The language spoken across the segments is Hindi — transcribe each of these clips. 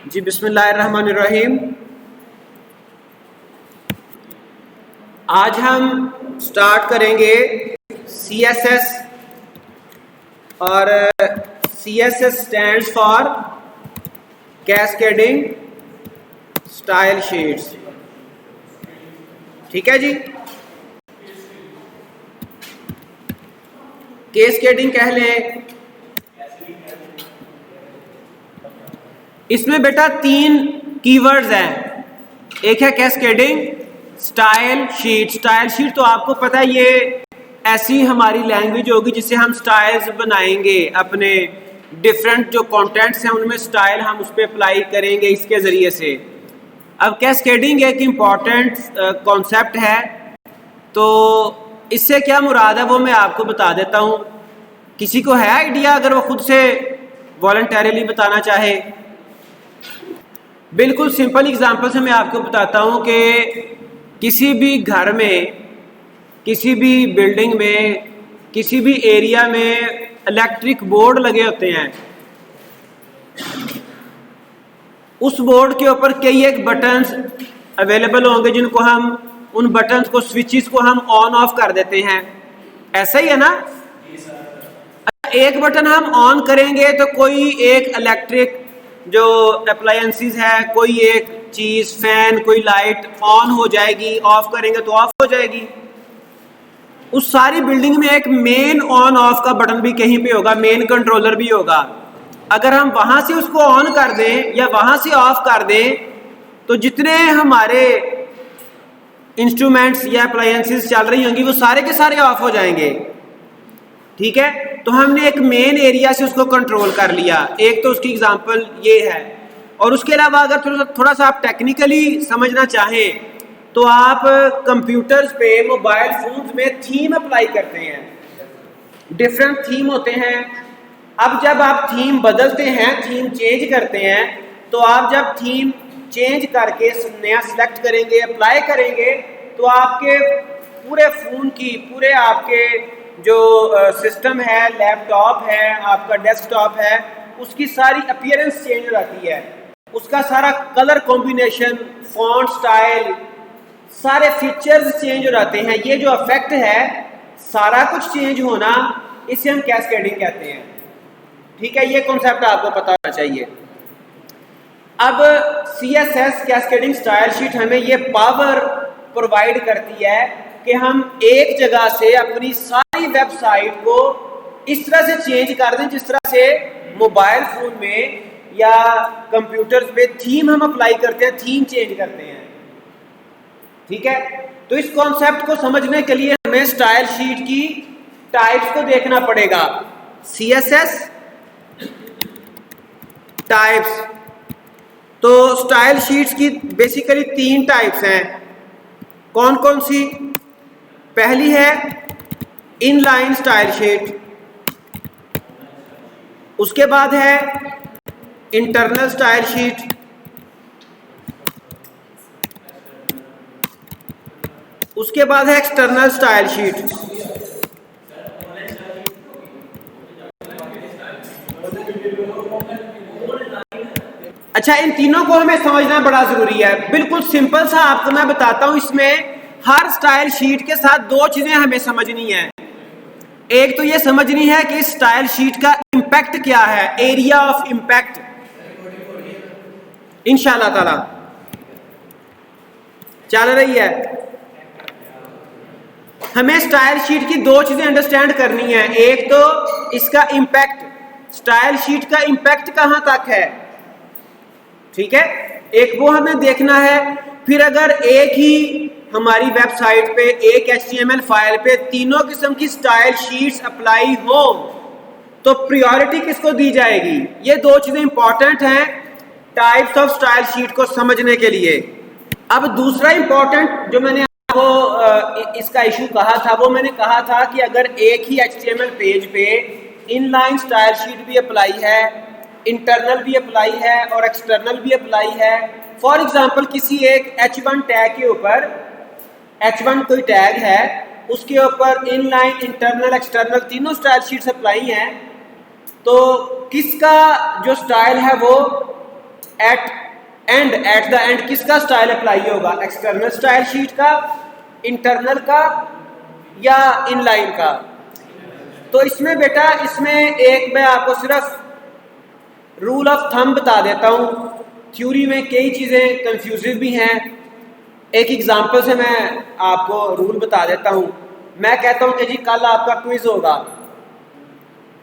जी बिस्मिल्लाहिर्रहमानिर्रहीम। आज हम स्टार्ट करेंगे CSS और CSS stands for cascading style sheets. ठीक है जी, कैस्केडिंग कह लें। इसमें बेटा तीन कीवर्ड्स हैं। एक है cascading style sheet. Style sheet तो आपको पता है ये ऐसी हमारी लैंग्वेज होगी जिससे हम स्टाइल्स बनाएंगे, अपने डिफरेंट जो कंटेंट्स हैं उनमें स्टाइल हम उस पर अप्लाई करेंगे इसके ज़रिए से। अब कैस्केडिंग एक इम्पॉर्टेंट कॉन्सेप्ट है, तो इससे क्या मुराद है वो मैं आपको बता देता हूँ। किसी को है आइडिया अगर वो खुद से वॉलंटरीली बताना चाहे? बिल्कुल सिंपल एग्जांपल से मैं आपको बताता हूँ कि किसी भी घर में, किसी भी बिल्डिंग में, किसी भी एरिया में इलेक्ट्रिक बोर्ड लगे होते हैं। उस बोर्ड के ऊपर कई एक बटन्स अवेलेबल होंगे जिनको हम, उन बटन्स को, स्विचेस को हम ऑन ऑफ कर देते हैं। ऐसा ही है ना? एक बटन हम ऑन करेंगे तो कोई एक इलेक्ट्रिक जो अप्लायंसेस है, कोई एक चीज, फैन, कोई लाइट ऑन हो जाएगी, ऑफ करेंगे तो ऑफ हो जाएगी। उस सारी बिल्डिंग में एक मेन ऑन ऑफ का बटन भी कहीं पे होगा, मेन कंट्रोलर भी होगा। अगर हम वहां से उसको ऑन कर दें या वहां से ऑफ कर दें तो जितने हमारे इंस्ट्रूमेंट्स या अप्लायंसेस चल रही होंगी वो सारे के सारे ऑफ हो जाएंगे। ठीक है, तो हमने एक मेन एरिया से उसको कंट्रोल कर लिया। एक तो उसकी एग्जांपल ये है। और उसके अलावा अगर थोड़ा सा आप टेक्निकली समझना चाहें तो आप कंप्यूटर्स पे, मोबाइल फोन्स में थीम अप्लाई करते हैं। डिफरेंट थीम होते हैं। अब जब आप थीम बदलते हैं, थीम चेंज करते हैं, तो आप जब थीम चेंज करके नया सिलेक्ट करेंगे, अप्लाई करेंगे, तो आपके पूरे फोन की, पूरे आपके जो सिस्टम है, लैपटॉप है, आपका डेस्कटॉप है, उसकी सारी अपीयरेंस चेंज हो जाती है। उसका सारा कलर कॉम्बिनेशन, फॉन्ट स्टाइल, सारे फीचर्स चेंज हो जाते हैं। ये जो इफेक्ट है, सारा कुछ चेंज होना, इसे हम कैस्केडिंग कहते हैं। ठीक है, ये कॉन्सेप्ट आपको पता होना चाहिए। अब CSS कैस्केडिंग स्टाइल शीट हमें ये पावर प्रोवाइड करती है कि हम एक जगह से अपनी सारी वेबसाइट को इस तरह से चेंज कर दें जिस तरह से मोबाइल फोन में या कंप्यूटर्स पे थीम हम अप्लाई करते हैं, थीम चेंज करते हैं। ठीक है, तो इस कॉन्सेप्ट को समझने के लिए हमें स्टाइल शीट की टाइप्स को देखना पड़ेगा। CSS टाइप्स, तो स्टाइल शीट्स की बेसिकली तीन टाइप्स हैं। कौन कौन सी? पहली है इनलाइन स्टाइल शीट, उसके बाद है इंटरनल स्टाइल शीट, उसके बाद है एक्सटर्नल स्टाइल शीट। अच्छा, इन तीनों को हमें समझना बड़ा जरूरी है। बिल्कुल सिंपल सा आपको मैं बताता हूं। इसमें हर स्टाइल शीट के साथ दो चीजें हमें समझनी है। एक तो ये समझनी है कि स्टाइल शीट का इंपैक्ट क्या है, एरिया ऑफ इंपैक्ट। इंशाल्लाह ताला चल रही है। हमें स्टाइल शीट की दो चीजें अंडरस्टैंड करनी है। एक तो इसका इंपैक्ट, स्टाइल शीट का इंपैक्ट कहां तक है। ठीक है, एक वो हमें देखना है। फिर अगर एक ही हमारी वेबसाइट पे, एक HTML फाइल पे तीनों किस्म की स्टाइल शीट्स अप्लाई हो तो प्रायोरिटी किसको दी जाएगी। ये दो चीजें इंपॉर्टेंट हैं टाइप्स ऑफ स्टाइल शीट को समझने के लिए। अब दूसरा इंपॉर्टेंट जो मैंने आपको इसका इशू कहा था, वो मैंने कहा था कि अगर एक ही HTML पेज पे इनलाइन स्टाइल शीट भी अप्लाई है, इंटरनल भी अप्लाई है और एक्सटर्नल भी अप्लाई है। फॉर एग्जांपल किसी एक H1 टैग के ऊपर, H1 कोई टैग है, उसके ऊपर इनलाइन, इंटरनल, एक्सटर्नल तीनों स्टाइल शीट्स अप्लाई हैं, तो किसका जो स्टाइल है वो एट द एंड किसका स्टाइल अप्लाई होगा, एक्सटर्नल स्टाइल शीट का, इंटरनल का या इनलाइन का। तो इसमें बेटा इसमें एक मैं आपको सिर्फ रूल ऑफ थंब बता देता हूँ। थ्योरी में कई चीज़ें कंफ्यूजिव भी हैं। एक एग्जांपल से मैं आपको रूल बता देता हूँ। मैं कहता हूँ कि जी कल आपका क्विज होगा,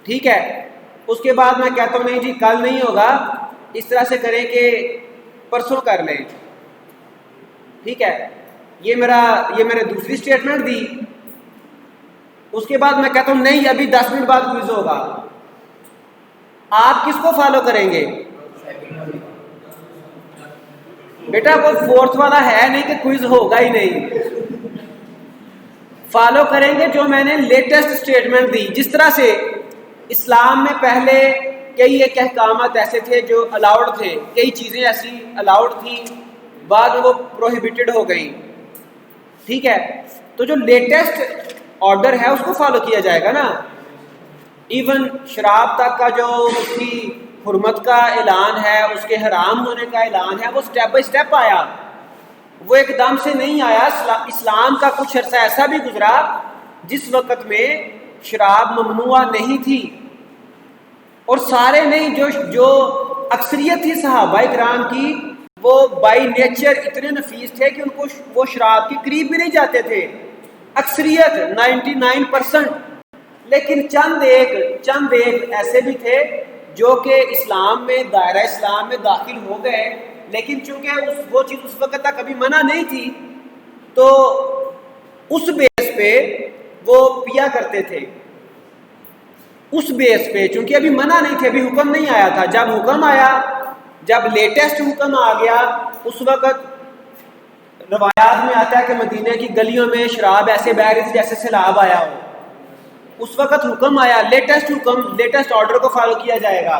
ठीक है। उसके बाद मैं कहता हूँ नहीं जी कल नहीं होगा, इस तरह से करें कि परसों कर लें, ठीक है। ये मैंने दूसरी स्टेटमेंट दी। उसके बाद मैं कहता हूँ नहीं अभी 10 मिनट बाद क्विज होगा। आप किसको फॉलो करेंगे बेटा? वो फोर्थ वाला है नहीं कि क्विज होगा ही नहीं। फॉलो करेंगे जो मैंने लेटेस्ट स्टेटमेंट दी। जिस तरह से इस्लाम में पहले कई एक अहकामात ऐसे थे जो अलाउड थे, कई चीज़ें ऐसी अलाउड थी, बाद में वो प्रोहिबिटेड हो गई, ठीक है। तो जो लेटेस्ट ऑर्डर है उसको फॉलो किया जाएगा ना। इवन शराब तक का जो उसकी हुर्मत का ऐलान है, उसके हराम होने का ऐलान है, वो स्टेप बाय स्टेप आया, वो एकदम से नहीं आया। इस्लाम का कुछ अर्सा ऐसा भी गुजरा जिस वक़्त में शराब ममनुआ नहीं थी, और सारे नहीं, जो अक्सरियत थी सहाबा इकराम की, वो बाई नेचर इतने नफीस थे कि उनको वो शराब के करीब भी नहीं जाते थे, अक्सरियत 99%। लेकिन चंद एक ऐसे भी थे जो कि इस्लाम में, दायरा इस्लाम में दाखिल हो गए, लेकिन चूंकि वो चीज़ उस वक्त तक अभी मना नहीं थी, तो उस बेस पे वो पिया करते थे। उस बेस पे चूंकि अभी मना नहीं थे, अभी हुक्म नहीं आया था। जब हुक्म आया, जब लेटेस्ट हुक्म आ गया, उस वक्त रवायात में आता है कि मदीने की गलियों में शराब ऐसे बह रही थी जैसे सैलाब आया हो। उस वक्त हुक्म आया, लेटेस्ट हुक्म, लेटेस्ट ऑर्डर को फॉलो किया जाएगा।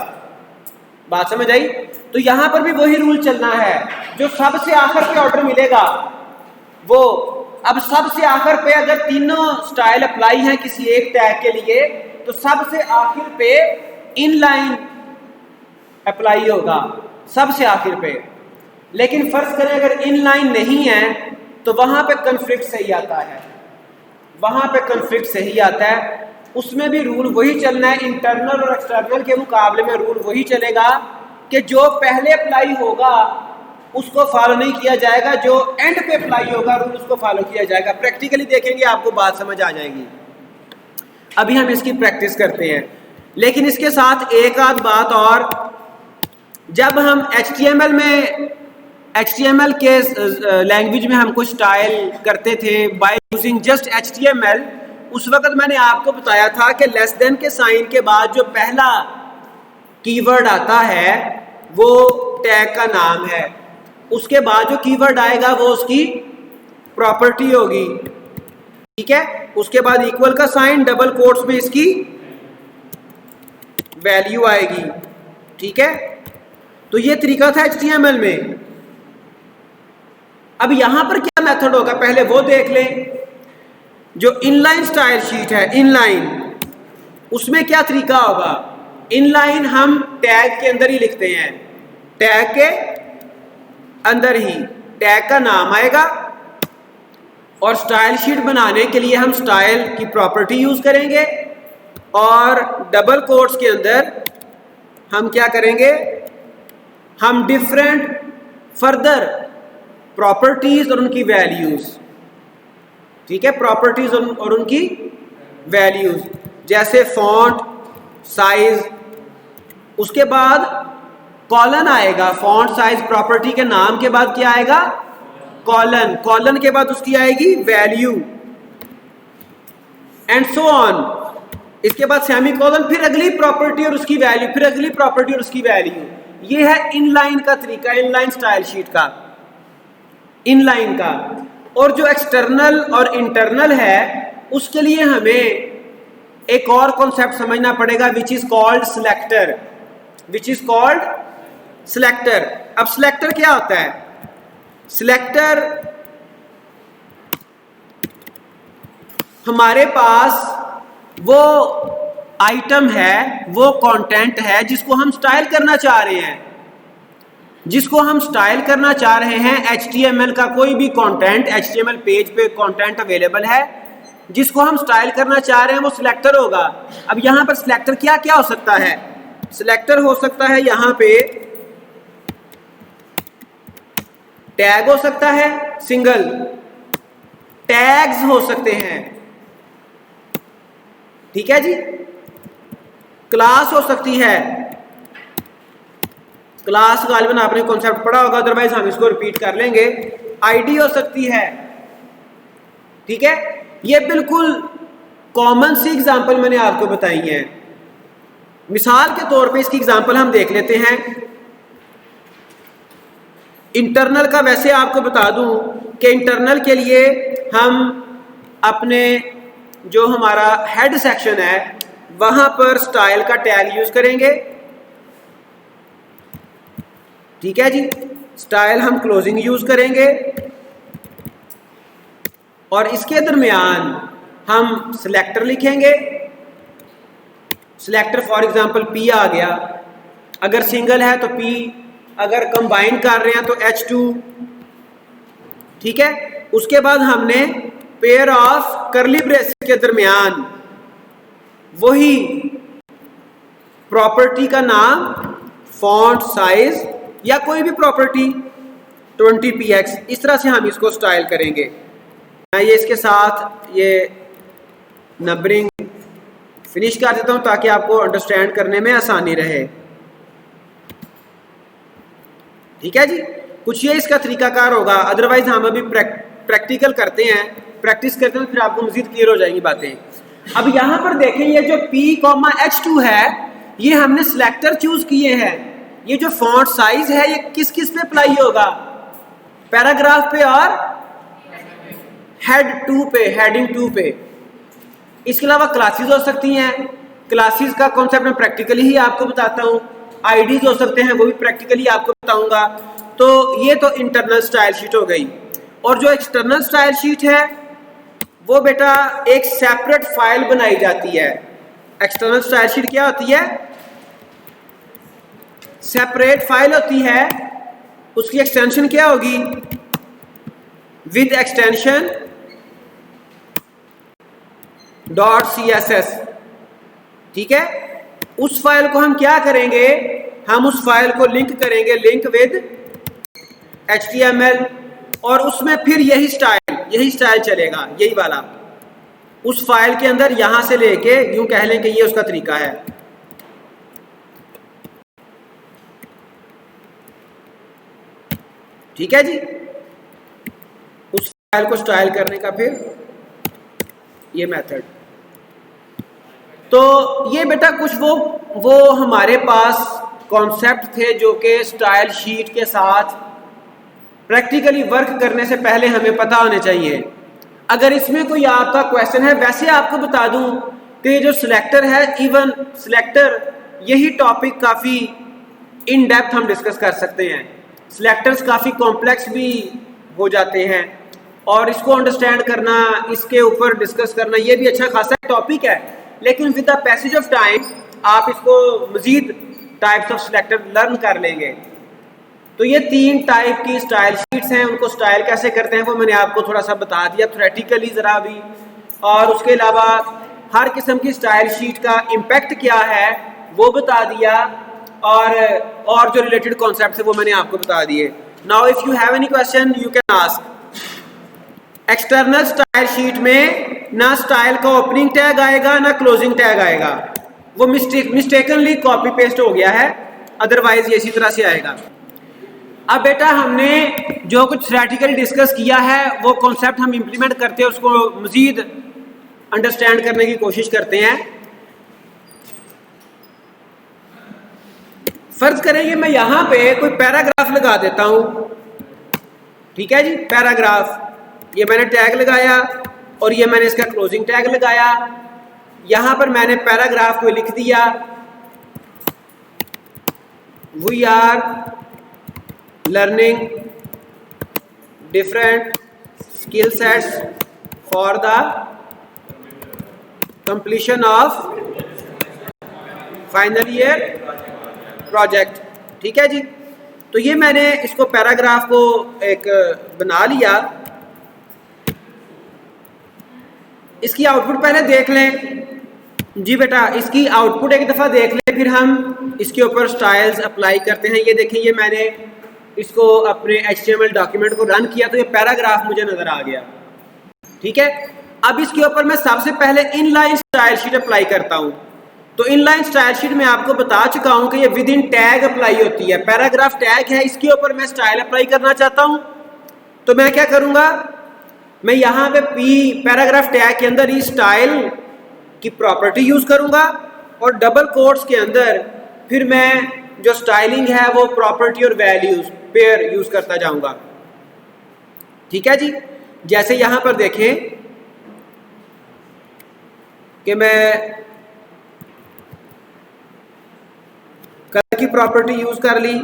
बात समझ आई? तो यहां पर भी वही रूल चलना है। जो सबसे आखिर पे ऑर्डर मिलेगा वो, अब सबसे आखिर पे अगर तीनों स्टाइल अप्लाई हैं किसी एक टैग के लिए, तो सबसे आखिर पे इनलाइन अप्लाई होगा, सबसे आखिर पे। लेकिन फर्ज करें अगर इनलाइन नहीं है तो वहां पे कन्फ्लिक्ट सही आता है, वहां पे कन्फ्लिक्ट सही आता है। उसमें भी रूल वही चलना है। इंटरनल और एक्सटर्नल के मुकाबले में रूल वही चलेगा कि जो पहले अप्लाई होगा उसको फॉलो नहीं किया जाएगा, जो एंड पे अप्लाई होगा रूल उसको फॉलो किया जाएगा। प्रैक्टिकली देखेंगे आपको बात समझ आ जाएगी। अभी हम इसकी प्रैक्टिस करते हैं, लेकिन इसके साथ एक आध बात और। जब हम HTML के लैंग्वेज में हम कुछ स्टाइल करते थे बाय यूजिंग जस्ट HTML, उस वक्त मैंने आपको बताया था कि लेस देन के साइन के बाद जो पहला कीवर्ड आता है वो टैग का नाम है। उसके बाद जो कीवर्ड आएगा वो उसकी प्रॉपर्टी होगी, ठीक है। उसके बाद इक्वल का साइन, डबल कोट्स में इसकी वैल्यू आएगी, ठीक है। तो ये तरीका था HTML में। अब यहां पर क्या मेथड होगा पहले वो देख लें। जो इनलाइन स्टाइल शीट है, इनलाइन, उसमें क्या तरीका होगा। इनलाइन हम टैग के अंदर ही लिखते हैं, टैग के अंदर ही टैग का नाम आएगा, और स्टाइल शीट बनाने के लिए हम स्टाइल की प्रॉपर्टी यूज करेंगे, और डबल कोट्स के अंदर हम क्या करेंगे, हम डिफरेंट फर्दर प्रॉपर्टीज और उनकी वैल्यूज, ठीक है, प्रॉपर्टीज और उनकी वैल्यूज, जैसे फॉन्ट, साइज। उसके बाद कॉलन आएगा, फॉन्ट, साइज, प्रॉपर्टी के नाम के बाद क्या आएगा, कॉलन, कॉलन के बाद उसकी आएगी वैल्यू, एंड सो ऑन। इसके बाद सेमी कॉलन, फिर अगली प्रॉपर्टी और उसकी वैल्यू, फिर अगली प्रॉपर्टी और उसकी वैल्यू। ये है इनलाइन का तरीका, इनलाइन स्टाइल शीट का, इनलाइन का। और जो एक्सटर्नल और इंटरनल है उसके लिए हमें एक और कॉन्सेप्ट समझना पड़ेगा, which is called selector, which is called selector. अब सिलेक्टर क्या होता है? सिलेक्टर हमारे पास वो आइटम है, वो कंटेंट है जिसको हम स्टाइल करना चाह रहे हैं। जिसको हम स्टाइल करना चाह रहे हैं, HTML का कोई भी कंटेंट, HTML पेज पे कंटेंट अवेलेबल है, जिसको हम स्टाइल करना चाह रहे हैं वो सिलेक्टर होगा। अब यहाँ पर सिलेक्टर क्या क्या हो सकता है? सिलेक्टर हो सकता है यहाँ पे टैग हो सकता है, सिंगल टैग्स हो सकते हैं, ठीक है जी। क्लास हो सकती है, क्लास गालिबन आपने कॉन्सेप्ट पढ़ा होगा, अदरवाइज हम इसको रिपीट कर लेंगे। आईडी हो सकती है, ठीक है। ये बिल्कुल कॉमन सी एग्जांपल मैंने आपको बताई है। मिसाल के तौर पे इसकी एग्जांपल हम देख लेते हैं। इंटरनल का वैसे आपको बता दूं कि इंटरनल के लिए हम अपने जो हमारा हेड सेक्शन है वहां पर स्टाइल का टैग यूज करेंगे, ठीक है जी। स्टाइल हम क्लोजिंग यूज करेंगे और इसके दरमियान हम सिलेक्टर लिखेंगे। सिलेक्टर फॉर एग्जांपल P आ गया, अगर सिंगल है तो P, अगर कंबाइन कर रहे हैं तो H2, ठीक है। उसके बाद हमने पेयर ऑफ करली ब्रेसेस के दरमियान वही प्रॉपर्टी का नाम, फॉन्ट साइज या कोई भी प्रॉपर्टी 20px, इस तरह से हम इसको स्टाइल करेंगे। मैं ये इसके साथ ये नंबरिंग फिनिश कर देता हूं ताकि आपको अंडरस्टैंड करने में आसानी रहे, ठीक है जी। कुछ ये इसका तरीकाकार होगा, अदरवाइज हम अभी प्रैक्टिकल करते हैं, प्रैक्टिस करते हैं, फिर आपको मजीद क्लियर हो जाएंगी बातें। अब यहां पर देखें, ये जो P, H2 है, ये हमने सिलेक्टर चूज किए हैं। ये जो फॉन्ट साइज है ये किस किस पे अप्लाई होगा? पैराग्राफ पे और हेड 2 पे, हेडिंग 2 पे। इसके अलावा क्लासेस हो सकती हैं, क्लासेस का कॉन्सेप्ट मैं प्रैक्टिकली ही आपको बताता हूँ। आईडीज हो सकते हैं, वो भी प्रैक्टिकली आपको बताऊंगा। तो ये तो इंटरनल स्टाइल शीट हो गई। और जो एक्सटर्नल स्टाइल शीट है वो बेटा एक सेपरेट फाइल बनाई जाती है। एक्सटर्नल स्टाइल शीट क्या होती है? सेपरेट फाइल होती है। उसकी एक्सटेंशन क्या होगी? विद एक्सटेंशन .css, ठीक है। उस फाइल को हम क्या करेंगे? हम उस फाइल को लिंक करेंगे, लिंक विद HTML, और उसमें फिर यही स्टाइल चलेगा, यही वाला उस फाइल के अंदर, यहां से लेके यूं कह लें कि ये उसका तरीका है। ठीक है जी। उस फाइल को स्टाइल करने का फिर ये मेथड। तो ये बेटा कुछ वो हमारे पास कॉन्सेप्ट थे जो कि स्टाइल शीट के साथ प्रैक्टिकली वर्क करने से पहले हमें पता होने चाहिए। अगर इसमें कोई आपका क्वेश्चन है, वैसे आपको बता दूं कि जो सिलेक्टर है, इवन सिलेक्टर, यही टॉपिक काफ़ी इन डेप्थ हम डिस्कस कर सकते हैं। सिलेक्टर्स काफ़ी कॉम्प्लेक्स भी हो जाते हैं और इसको अंडरस्टैंड करना, इसके ऊपर डिस्कस करना, ये भी अच्छा खासा टॉपिक है। लेकिन with the passage of time आप इसको मजीद टाइप्स ऑफ सिलेक्टर लर्न कर लेंगे। तो ये 3 टाइप की स्टाइल शीट्स हैं। उनको स्टाइल कैसे करते हैं वो मैंने आपको थोड़ा सा बता दिया थ्योरेटिकली ज़रा भी, और उसके अलावा हर किस्म की स्टाइल शीट का इम्पैक्ट क्या है वो बता दिया, और जो रिलेटेड कॉन्सेप्ट है वो मैंने आपको बता दिए। Now if you have any question you can ask. External style sheet में ना स्टाइल का ओपनिंग टैग आएगा ना क्लोजिंग टैग आएगा, वो मिस्टेकनली कॉपी पेस्ट हो गया है, अदरवाइज ये इसी तरह से आएगा। अब बेटा हमने जो कुछ थ्योरेटिकली डिस्कस किया है वो कॉन्सेप्ट हम इंप्लीमेंट करते हैं, उसको मजीद अंडरस्टैंड करने की कोशिश करते हैं। फर्ज करेंगे मैं यहां पे कोई पैराग्राफ लगा देता हूं, ठीक है जी। पैराग्राफ, ये मैंने टैग लगाया और ये मैंने इसका क्लोजिंग टैग लगाया। यहां पर मैंने पैराग्राफ को लिख दिया, we are learning different skill sets for the completion of final year project, ठीक है जी। तो ये मैंने इसको पैराग्राफ को एक बना लिया। इसकी आउटपुट पहले देख लें जी बेटा, इसकी आउटपुट एक दफ़ा देख लें, फिर हम इसके ऊपर स्टाइल्स अप्लाई करते हैं। ये देखें, ये मैंने इसको अपने HTML डॉक्यूमेंट को रन किया तो ये पैराग्राफ मुझे नज़र आ गया। ठीक है, अब इसके ऊपर मैं सबसे पहले इनलाइन स्टाइल शीट अप्लाई करता हूँ। तो इनलाइन स्टाइल शीट में आपको बता चुका हूँ कि ये विद इन टैग अप्लाई होती है। पैराग्राफ टैग है, इसके ऊपर मैं स्टाइल अप्लाई करना चाहता हूँ, तो मैं क्या करूँगा, मैं यहाँ पे पैराग्राफ टैग के अंदर ही स्टाइल की प्रॉपर्टी यूज़ करूँगा और डबल कोट्स के अंदर फिर मैं जो स्टाइलिंग है वो प्रॉपर्टी और वैल्यूज पेयर यूज़ करता जाऊँगा। ठीक है जी, जैसे यहाँ पर देखें कि मैं कलर की प्रॉपर्टी यूज़ कर ली।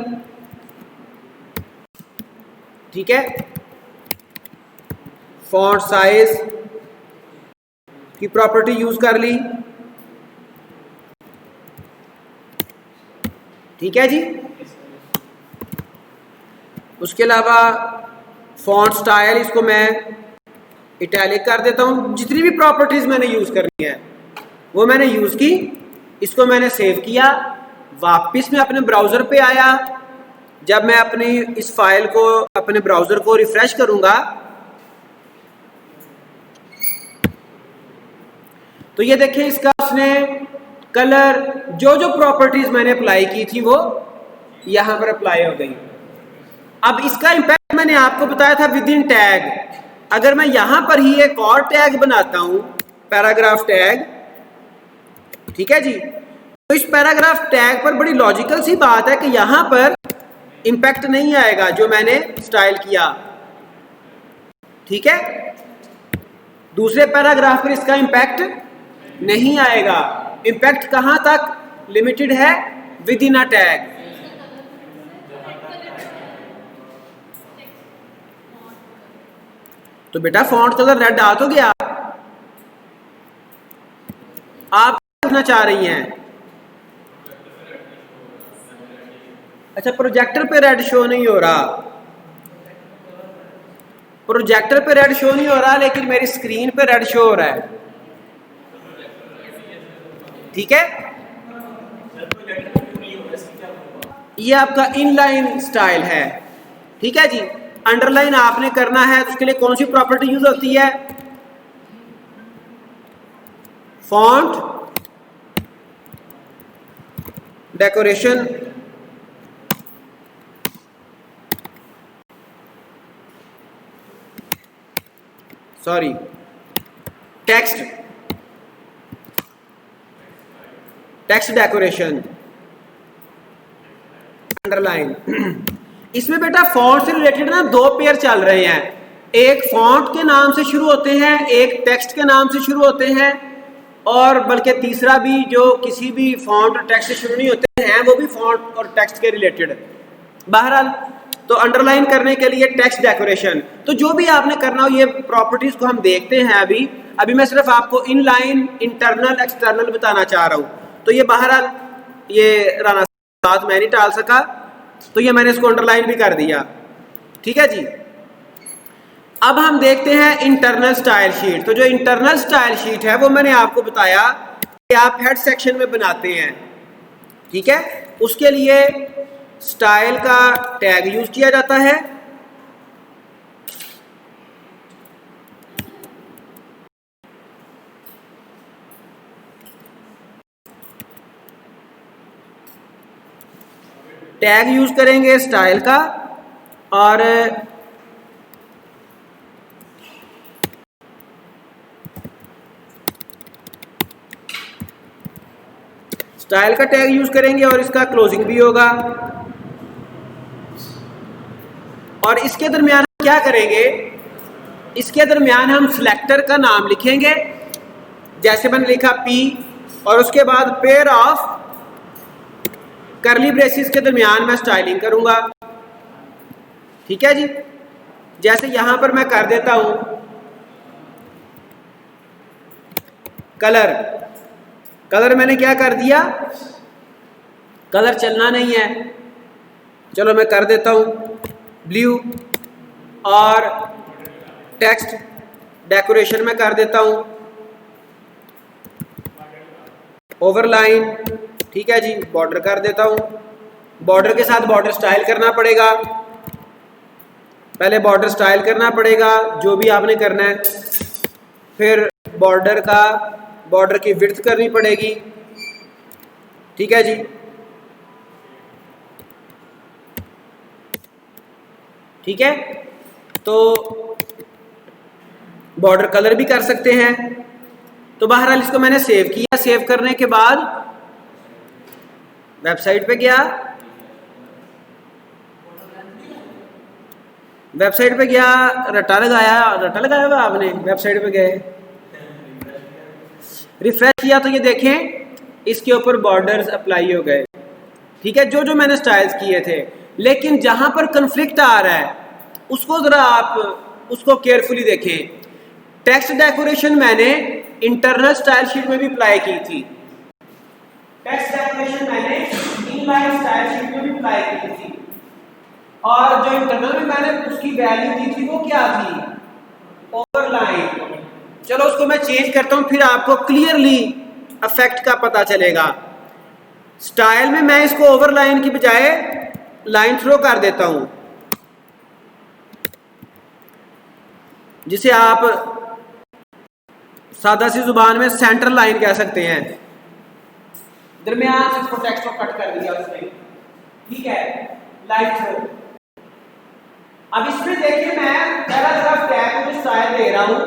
ठीक है, फॉन्ट साइज की प्रॉपर्टी यूज कर ली। ठीक है जी, उसके अलावा फॉन्ट स्टाइल, इसको मैं इटैलिक कर देता हूं। जितनी भी प्रॉपर्टीज मैंने यूज करनी है वो मैंने यूज की। इसको मैंने सेव किया, वापस मैं अपने ब्राउजर पे आया। जब मैं अपनी इस फाइल को अपने ब्राउजर को रिफ्रेश करूंगा तो ये देखें, इसका उसने कलर जो प्रॉपर्टीज मैंने अप्लाई की थी वो यहां पर अप्लाई हो गई। अब इसका इंपैक्ट मैंने आपको बताया था विद इन टैग। अगर मैं यहां पर ही एक और टैग बनाता हूं, पैराग्राफ टैग, ठीक है जी, तो इस पैराग्राफ टैग पर बड़ी लॉजिकल सी बात है कि यहां पर इंपैक्ट नहीं आएगा जो मैंने स्टाइल किया। ठीक है, दूसरे पैराग्राफ पर इसका इंपैक्ट नहीं आएगा। इंपैक्ट कहां तक लिमिटेड है, विद इन अ टैग। तो बेटा फॉन्ट कलर रेड आ तो गया। आप क्या करना चाह रही हैं? अच्छा, प्रोजेक्टर पे रेड शो नहीं हो रहा, प्रोजेक्टर पे रेड शो नहीं हो रहा, लेकिन मेरी स्क्रीन पे रेड शो हो रहा है। ठीक है, ये आपका इनलाइन स्टाइल है। ठीक है जी, अंडरलाइन आपने करना है तो उसके लिए कौन सी प्रॉपर्टी यूज होती है? Font decoration, sorry text decoration, underline. इसमें बेटा फॉन्ट से रिलेटेड ना दो पेयर चल रहे हैं, एक फॉन्ट के नाम से शुरू होते हैं, एक टेक्स्ट के नाम से शुरू होते हैं, और बल्कि तीसरा भी जो किसी भी फॉन्ट और टेक्स्ट से शुरू नहीं होते हैं वो भी फॉन्ट और टेक्स्ट के रिलेटेड। बहरहाल, तो अंडरलाइन करने के लिए टेक्स्ट डेकोरेशन, तो जो भी आपने करना हो ये प्रॉपर्टीज को हम देखते हैं। अभी मैं सिर्फ आपको इनलाइन, इंटरनल, एक्सटर्नल बताना चाह रहा हूँ। तो ये बहरहाल ये राना साथ मैं नहीं टाल सका, तो ये मैंने इसको अंडरलाइन भी कर दिया। ठीक है जी, अब हम देखते हैं इंटरनल स्टाइल शीट। तो जो इंटरनल स्टाइल शीट है वो मैंने आपको बताया कि आप हेड सेक्शन में बनाते हैं। ठीक है, उसके लिए स्टाइल का टैग यूज किया जाता है। टैग यूज करेंगे स्टाइल का, और स्टाइल का टैग यूज करेंगे और इसका क्लोजिंग भी होगा। और इसके दरमियान क्या करेंगे, इसके दरमियान हम सिलेक्टर का नाम लिखेंगे, जैसे मैंने लिखा P, और उसके बाद पेयर ऑफ करली ब्रेसिस के दरमियान मैं स्टाइलिंग करूंगा। ठीक है जी, जैसे यहां पर मैं कर देता हूं कलर मैंने क्या कर दिया, कलर चलना नहीं है, चलो मैं कर देता हूँ ब्लू, और टेक्स्ट डेकोरेशन में कर देता हूँ ओवरलाइन। ठीक है जी, बॉर्डर कर देता हूँ। बॉर्डर के साथ बॉर्डर स्टाइल करना पड़ेगा, पहले बॉर्डर स्टाइल करना पड़ेगा जो भी आपने करना है, फिर बॉर्डर की विड्थ करनी पड़ेगी। ठीक है जी, ठीक है। तो बॉर्डर कलर भी कर सकते हैं। तो बहरहाल इसको मैंने सेव किया। सेव करने के बाद वेबसाइट पे गया, रटा लगाया हुआ आपने, वेबसाइट पे गए, रिफ्रेश किया तो ये देखें इसके ऊपर बॉर्डर्स अप्लाई हो गए। ठीक है, जो जो मैंने स्टाइल्स किए थे। लेकिन जहां पर कन्फ्लिक्ट आ रहा है उसको जरा आप उसको केयरफुली देखें। टेक्स्ट डेकोरेशन मैंने इंटरनल स्टाइल शीट में भी अप्लाई की थी। टेक्स्ट डेकोरेशन मैंने इनलाइन स्टाइल शीट में भी अप्लाई की थी, और जो इंटरनल में मैंने उसकी वैल्यू दी थी वो क्या थी? ओवरलाइन। चलो उसको मैं चेंज करता हूं, फिर आपको क्लियरली इफेक्ट का पता चलेगा। स्टाइल में मैं इसको ओवरलाइन की बजाय लाइन थ्रो कर देता हूं, जिसे आप सादा सी जुबान में सेंटर लाइन कह सकते हैं। दरमियान से इसको टेक्स्ट को कट कर दिया उसने। ठीक है, लाइन थ्रो। अब इसमें देखिए मैं पहला तरफ टैग को स्टाइल दे रहा हूं,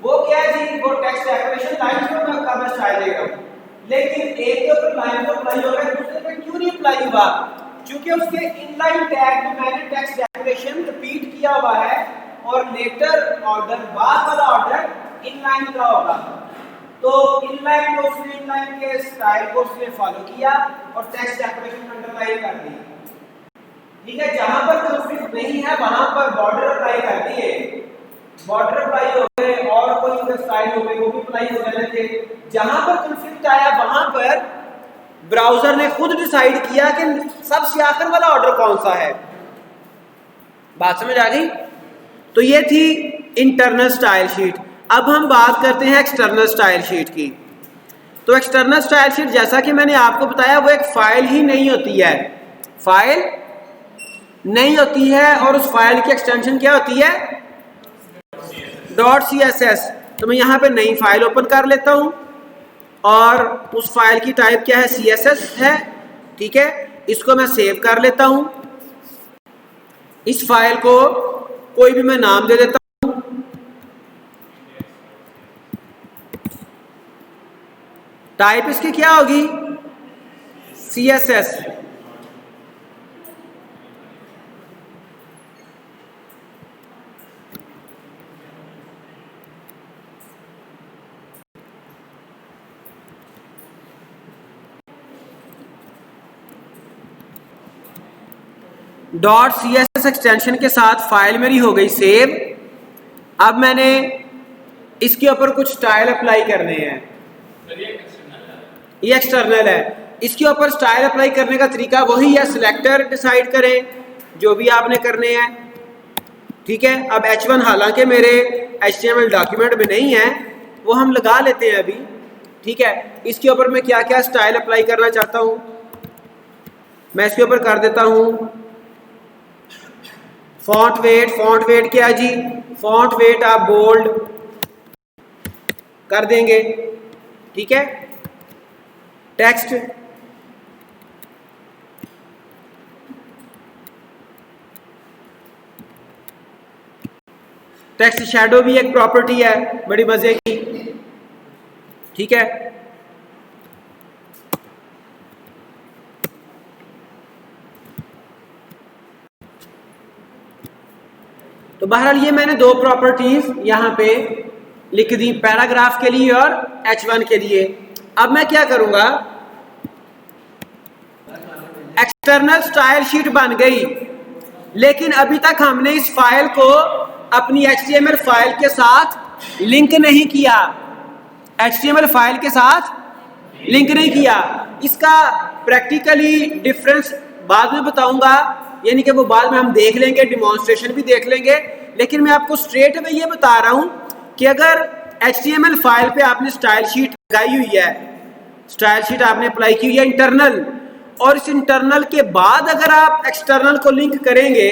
वो क्या है जी? वो टेक्स्ट डेकोरेशन लाइन थ्रो में का मैं स्टाइल दे रहा हूं। लेकिन एक के ऊपर लाइन थ्रो अप्लाई हो रहा है, दूसरे पे क्यों नहीं अप्लाई हुआ? क्योंकि उसके इनलाइन टैग में मैंने टेक्स्ट डेकोरेशन रिपीट किया हुआ है, और लेटर ऑर्डर, बाद वाला ऑर्डर इनलाइन का होगा। तो इनलाइन को उसने, इनलाइन के स्टाइल को उसने फॉलो किया और टेक्स्ट डेकोरेशन अंडरलाइन कर दी। ठीक है, जहां पर कॉन्फ्लिक्ट नहीं है वहां पर बॉर्डर अप्लाई कर दिए, बॉर्डर अप्लाई हो गए, और कोई स्टाइल हो गए वो भी अप्लाई हो जाने थे। जहां पर कॉन्फ्लिक्ट आया वहां पर ब्राउजर ने खुद डिसाइड किया कि सबसे आखिर वाला ऑर्डर कौन सा है। बात समझ आ गई? तो ये थी इंटरनल स्टाइल शीट। अब हम बात करते हैं एक्सटर्नल स्टाइल शीट की। तो एक्सटर्नल स्टाइल शीट, जैसा कि मैंने आपको बताया, वो एक फाइल ही नहीं होती है, फाइल नहीं होती है, और उस फाइल की एक्सटेंशन क्या होती है? .css। तो मैं यहाँ पे नई फाइल ओपन कर लेता हूँ, और उस फाइल की टाइप क्या है? CSS है। ठीक है, इसको मैं सेव कर लेता हूँ। इस फाइल को कोई भी मैं नाम दे देता हूँ, टाइप इसकी क्या होगी? CSS। .css एक्सटेंशन के साथ फाइल मेरी हो गई सेव। अब मैंने इसके ऊपर कुछ स्टाइल अप्लाई करने हैं। ये एक्सटर्नल है। इसके ऊपर स्टाइल अप्लाई करने का तरीका वही है, सिलेक्टर डिसाइड करें जो भी आपने करने हैं। ठीक है, अब H1 हालांकि मेरे HTML डॉक्यूमेंट में नहीं है, वो हम लगा लेते हैं अभी। ठीक है, इसके ऊपर मैं क्या क्या स्टाइल अप्लाई करना चाहता हूं, मैं इसके ऊपर कर देता हूं फॉन्ट वेट। फॉन्ट वेट क्या जी? फॉन्ट वेट आप बोल्ड कर देंगे। ठीक है, टेक्स्ट टेक्स्ट शैडो भी एक प्रॉपर्टी है बड़ी मजे की। ठीक है, तो बहरहाल ये मैंने दो प्रॉपर्टीज यहां पे लिख दी, पैराग्राफ के लिए और H1 के लिए। अब मैं क्या करूंगा, एक्सटर्नल स्टाइल शीट बन गई, लेकिन अभी तक हमने इस फाइल को अपनी HTML फाइल के साथ लिंक नहीं किया। HTML फाइल के साथ लिंक नहीं किया। इसका प्रैक्टिकली डिफरेंस बाद में बताऊंगा, यानी कि वो बाद में हम देख लेंगे, डिमॉन्स्ट्रेशन भी देख लेंगे, लेकिन मैं आपको स्ट्रेट में ये बता रहा हूं कि अगर HTML फाइल पे आपने स्टाइल शीट लगाई हुई है, स्टाइल शीट आपने अप्लाई की हुई है इंटरनल, और इस इंटरनल के बाद अगर आप एक्सटर्नल को लिंक करेंगे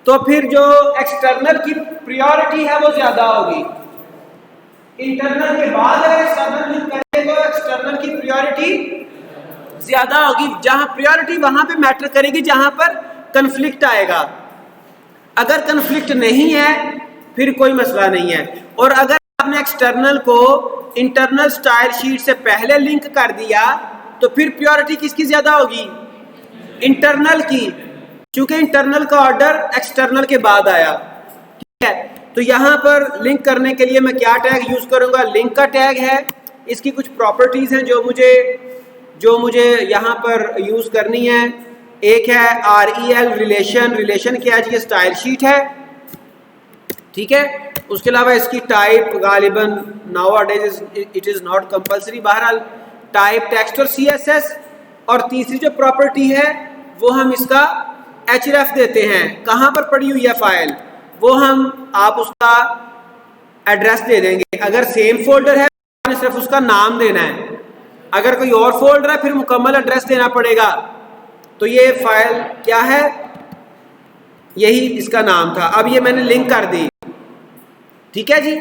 तो फिर जो एक्सटर्नल की प्रायोरिटी है वो ज्यादा होगी। इंटरनल के बाद अगर एक्सटर्नल लिंक करेंगे तो एक्सटर्नल की प्रायोरिटी ज्यादा होगी। जहां प्रायोरिटी वहां पे मैटर करेगी जहां पर कन्फ्लिक्ट आएगा। अगर कन्फ्लिक्ट नहीं है फिर कोई मसला नहीं है। और अगर आपने एक्सटर्नल को इंटरनल स्टाइल शीट से पहले लिंक कर दिया तो फिर प्रायोरिटी किसकी ज्यादा होगी? इंटरनल की, क्योंकि इंटरनल का ऑर्डर एक्सटर्नल के बाद आया। ठीक है, तो यहां पर लिंक करने के लिए मैं क्या टैग यूज करूंगा? लिंक का टैग है। इसकी कुछ प्रॉपर्टीज हैं जो मुझे यहां पर यूज करनी है। एक है REL रिलेशन। रिलेशन क्या है? ये स्टाइल शीट है, ठीक है। उसके अलावा इसकी टाइप गालिबन nowadays it is not compulsory, बहरहाल टाइप टेक्स्ट और CSS। और तीसरी जो प्रॉपर्टी है वो हम इसका href देते हैं। कहां पर पड़ी हुई है फाइल, वो हम आप उसका एड्रेस दे देंगे। अगर सेम फोल्डर है तो सिर्फ उसका नाम देना है, अगर कोई और फोल्डर है फिर मुकम्मल एड्रेस देना पड़ेगा। तो ये फाइल क्या है? यही इसका नाम था। अब ये मैंने लिंक कर दी, ठीक है जी।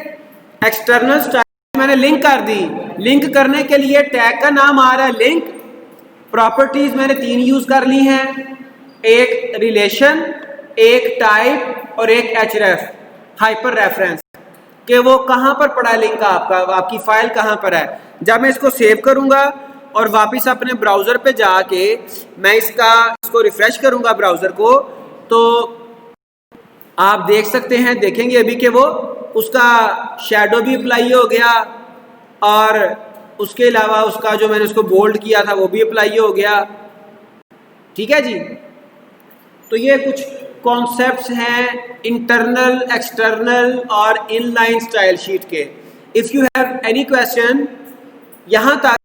एक्सटर्नल स्टाइल मैंने लिंक कर दी। लिंक करने के लिए टैग का नाम आ रहा है लिंक। प्रॉपर्टीज मैंने 3 यूज कर ली हैं, एक रिलेशन, एक टाइप और एक href हाइपर रेफरेंस, कि वो कहां पर पड़ा है लिंक आपका, आपकी फाइल कहां पर है। जब मैं इसको सेव करूंगा और वापस अपने ब्राउजर पे जाके मैं इसको रिफ्रेश करूंगा ब्राउजर को, तो आप देख सकते हैं, देखेंगे अभी कि वो उसका शैडो भी अप्लाई हो गया और उसके अलावा उसका जो मैंने उसको बोल्ड किया था वो भी अप्लाई हो गया। ठीक है जी। तो ये कुछ कॉन्सेप्ट्स हैं इंटरनल, एक्सटर्नल और इनलाइन स्टाइल शीट के। If you have any question, यहां तक